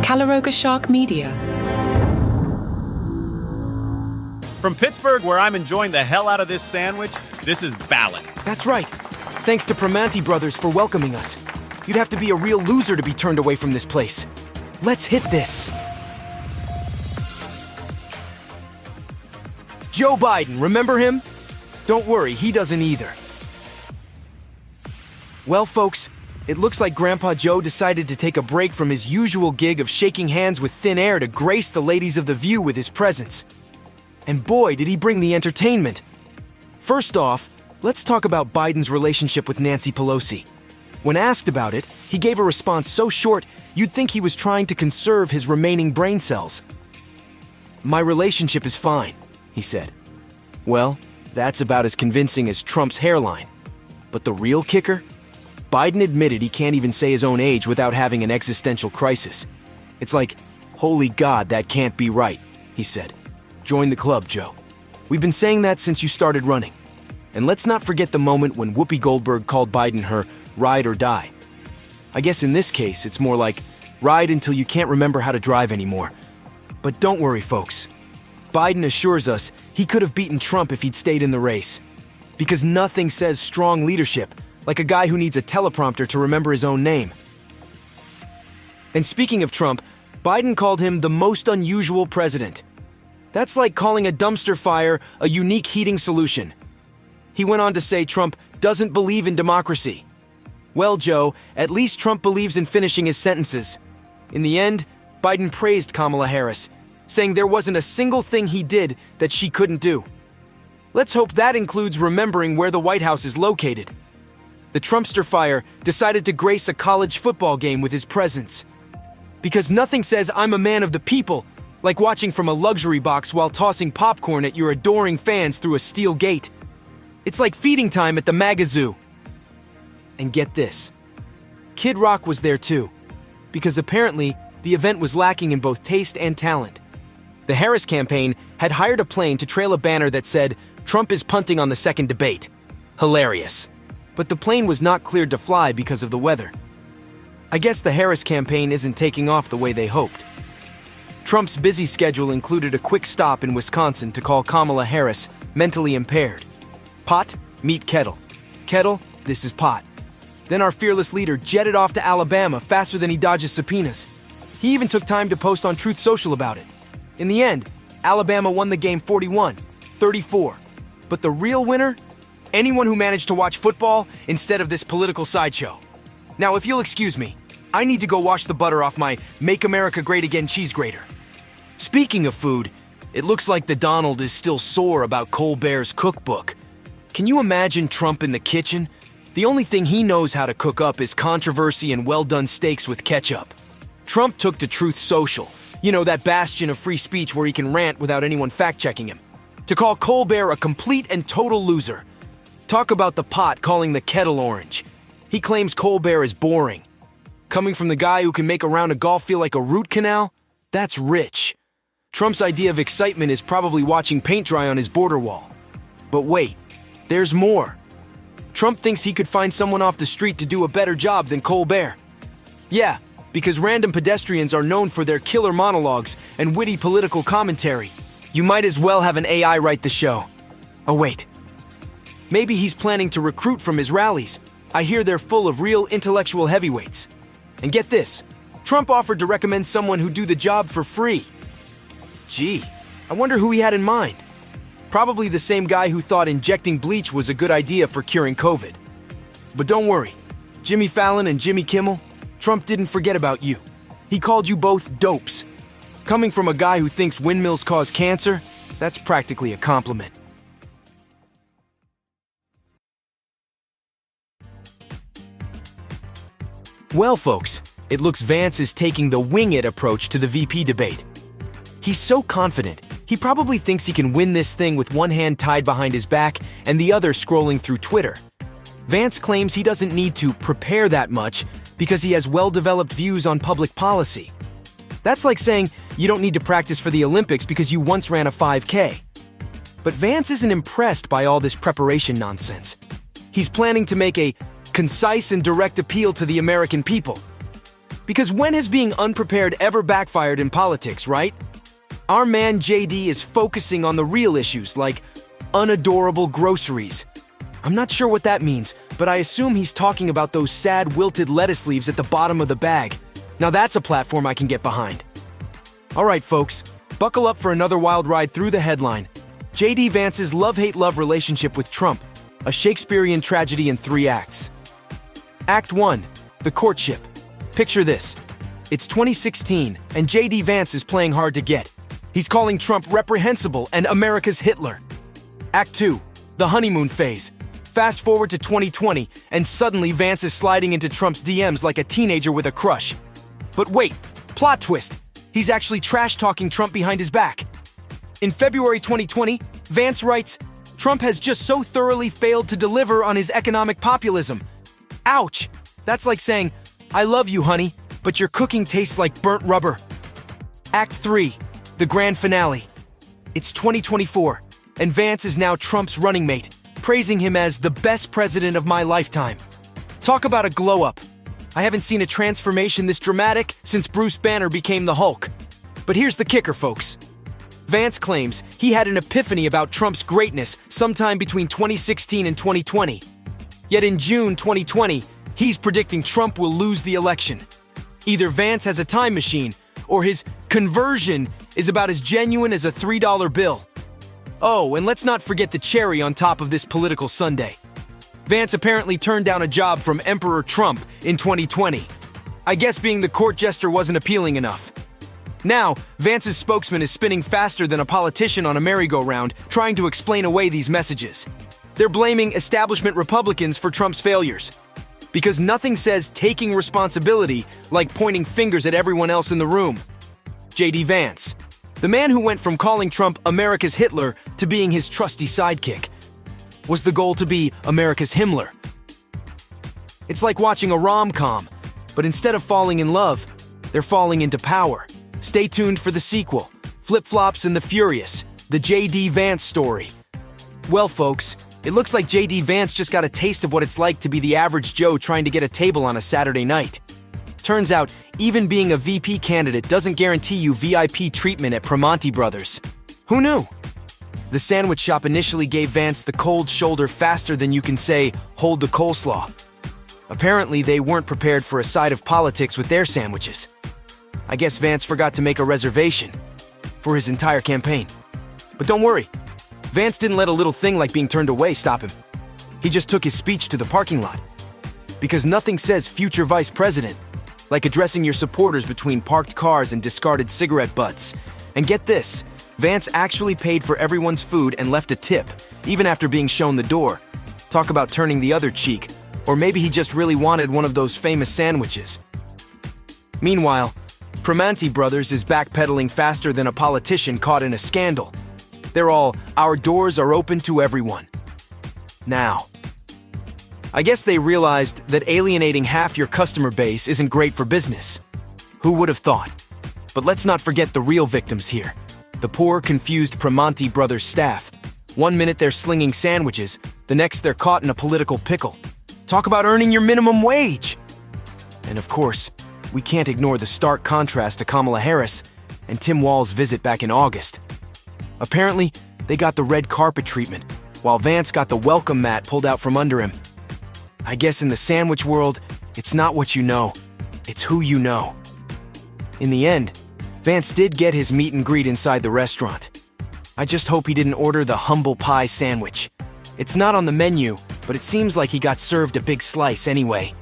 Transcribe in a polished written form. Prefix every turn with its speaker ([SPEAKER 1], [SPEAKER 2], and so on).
[SPEAKER 1] Calaroga Shark Media.
[SPEAKER 2] From Pittsburgh, where I'm enjoying the hell out of this sandwich, this is Ballot.
[SPEAKER 3] That's right. Thanks to Primanti brothers for welcoming us. You'd have to be a real loser to be turned away from this place. Let's hit this. Joe Biden, remember him? Don't worry, he doesn't either. Well, folks, it looks like Grandpa Joe decided to take a break from his usual gig of shaking hands with thin air to grace the ladies of the View with his presence. And boy, did he bring the entertainment. First off, let's talk about Biden's relationship with Nancy Pelosi. When asked about it, he gave a response so short, you'd think he was trying to conserve his remaining brain cells. "My relationship is fine," he said. Well, that's about as convincing as Trump's hairline. But the real kicker? Biden admitted he can't even say his own age without having an existential crisis. It's like, holy God, that can't be right, he said. Join the club, Joe. We've been saying that since you started running. And let's not forget the moment when Whoopi Goldberg called Biden her ride or die. I guess in this case, it's more like ride until you can't remember how to drive anymore. But don't worry, folks. Biden assures us he could have beaten Trump if he'd stayed in the race. Because nothing says strong leadership like a guy who needs a teleprompter to remember his own name. And speaking of Trump, Biden called him the most unusual president. That's like calling a dumpster fire a unique heating solution. He went on to say Trump doesn't believe in democracy. Well, Joe, at least Trump believes in finishing his sentences. In the end, Biden praised Kamala Harris, saying there wasn't a single thing he did that she couldn't do. Let's hope that includes remembering where the White House is located. The Trumpster fire decided to grace a college football game with his presence. Because nothing says I'm a man of the people like watching from a luxury box while tossing popcorn at your adoring fans through a steel gate. It's like feeding time at the Magazoo. And get this. Kid Rock was there too, because apparently the event was lacking in both taste and talent. The Harris campaign had hired a plane to trail a banner that said, "Trump is punting on the second debate." Hilarious. But the plane was not cleared to fly because of the weather. I guess the Harris campaign isn't taking off the way they hoped. Trump's busy schedule included a quick stop in Wisconsin to call Kamala Harris mentally impaired. Pot, meet kettle. Kettle, this is pot. Then our fearless leader jetted off to Alabama faster than he dodges subpoenas. He even took time to post on Truth Social about it. In the end, Alabama won the game 41-34. But the real winner? Anyone who managed to watch football instead of this political sideshow. Now, if you'll excuse me, I need to go wash the butter off my Make America Great Again cheese grater. Speaking of food, it looks like the Donald is still sore about Colbert's cookbook. Can you imagine Trump in the kitchen? The only thing he knows how to cook up is controversy and well-done steaks with ketchup. Trump took to Truth Social, you know, that bastion of free speech where he can rant without anyone fact-checking him, to call Colbert a complete and total loser. Talk about the pot calling the kettle orange. He claims Colbert is boring. Coming from the guy who can make a round of golf feel like a root canal? That's rich. Trump's idea of excitement is probably watching paint dry on his border wall. But wait, there's more. Trump thinks he could find someone off the street to do a better job than Colbert. Yeah, because random pedestrians are known for their killer monologues and witty political commentary. You might as well have an AI write the show. Oh wait. Maybe he's planning to recruit from his rallies. I hear they're full of real intellectual heavyweights. And get this, Trump offered to recommend someone who'd do the job for free. Gee, I wonder who he had in mind. Probably the same guy who thought injecting bleach was a good idea for curing COVID. But don't worry, Jimmy Fallon and Jimmy Kimmel, Trump didn't forget about you. He called you both dopes. Coming from a guy who thinks windmills cause cancer, that's practically a compliment. Well, folks, it looks Vance is taking the wing it approach to the VP debate. He's so confident, he probably thinks he can win this thing with one hand tied behind his back and the other scrolling through Twitter. Vance claims he doesn't need to prepare that much because he has well-developed views on public policy. That's like saying you don't need to practice for the Olympics because you once ran a 5K. But Vance isn't impressed by all this preparation nonsense. He's planning to make a concise and direct appeal to the American people. Because when has being unprepared ever backfired in politics, right? Our man JD is focusing on the real issues like unadorable groceries. I'm not sure what that means, but I assume he's talking about those sad wilted lettuce leaves at the bottom of the bag. Now that's a platform I can get behind. All right, folks, buckle up for another wild ride through the headline. JD Vance's love-hate-love relationship with Trump, a Shakespearean tragedy in 3 acts. Act 1, the courtship. Picture this. It's 2016, and JD Vance is playing hard to get. He's calling Trump reprehensible and America's Hitler. Act 2, the honeymoon phase. Fast forward to 2020, and suddenly Vance is sliding into Trump's DMs like a teenager with a crush. But wait, plot twist. He's actually trash-talking Trump behind his back. In February 2020, Vance writes, "Trump has just so thoroughly failed to deliver on his economic populism. Ouch! That's like saying, I love you, honey, but your cooking tastes like burnt rubber." Act 3, the grand finale. It's 2024, and Vance is now Trump's running mate, praising him as the best president of my lifetime. Talk about a glow-up. I haven't seen a transformation this dramatic since Bruce Banner became the Hulk. But here's the kicker, folks. Vance claims he had an epiphany about Trump's greatness sometime between 2016 and 2020. Yet in June 2020, he's predicting Trump will lose the election. Either Vance has a time machine, or his conversion is about as genuine as a $3 bill. Oh, and let's not forget the cherry on top of this political sundae. Vance apparently turned down a job from Emperor Trump in 2020. I guess being the court jester wasn't appealing enough. Now, Vance's spokesman is spinning faster than a politician on a merry-go-round, trying to explain away these messages. They're blaming establishment Republicans for Trump's failures. Because nothing says taking responsibility like pointing fingers at everyone else in the room. JD Vance, the man who went from calling Trump America's Hitler to being his trusty sidekick. Was the goal to be America's Himmler? It's like watching a rom-com, but instead of falling in love, they're falling into power. Stay tuned for the sequel, Flip-Flops and the Furious, the JD Vance story. Well, folks, it looks like JD Vance just got a taste of what it's like to be the average Joe trying to get a table on a Saturday night. Turns out, even being a VP candidate doesn't guarantee you VIP treatment at Primanti Brothers. Who knew? The sandwich shop initially gave Vance the cold shoulder faster than you can say, hold the coleslaw. Apparently, they weren't prepared for a side of politics with their sandwiches. I guess Vance forgot to make a reservation for his entire campaign. But don't worry, Vance didn't let a little thing like being turned away stop him. He just took his speech to the parking lot. Because nothing says future vice president like addressing your supporters between parked cars and discarded cigarette butts. And get this, Vance actually paid for everyone's food and left a tip, even after being shown the door. Talk about turning the other cheek, or maybe he just really wanted one of those famous sandwiches. Meanwhile, Primanti Brothers is backpedaling faster than a politician caught in a scandal. They're all, our doors are open to everyone. Now. I guess they realized that alienating half your customer base isn't great for business. Who would have thought? But let's not forget the real victims here. The poor, confused Primanti Brothers staff. One minute they're slinging sandwiches, the next they're caught in a political pickle. Talk about earning your minimum wage! And of course, we can't ignore the stark contrast to Kamala Harris and Tim Walz's visit back in August. Apparently, they got the red carpet treatment, while Vance got the welcome mat pulled out from under him. I guess in the sandwich world, it's not what you know, it's who you know. In the end, Vance did get his meet and greet inside the restaurant. I just hope he didn't order the humble pie sandwich. It's not on the menu, but it seems like he got served a big slice anyway.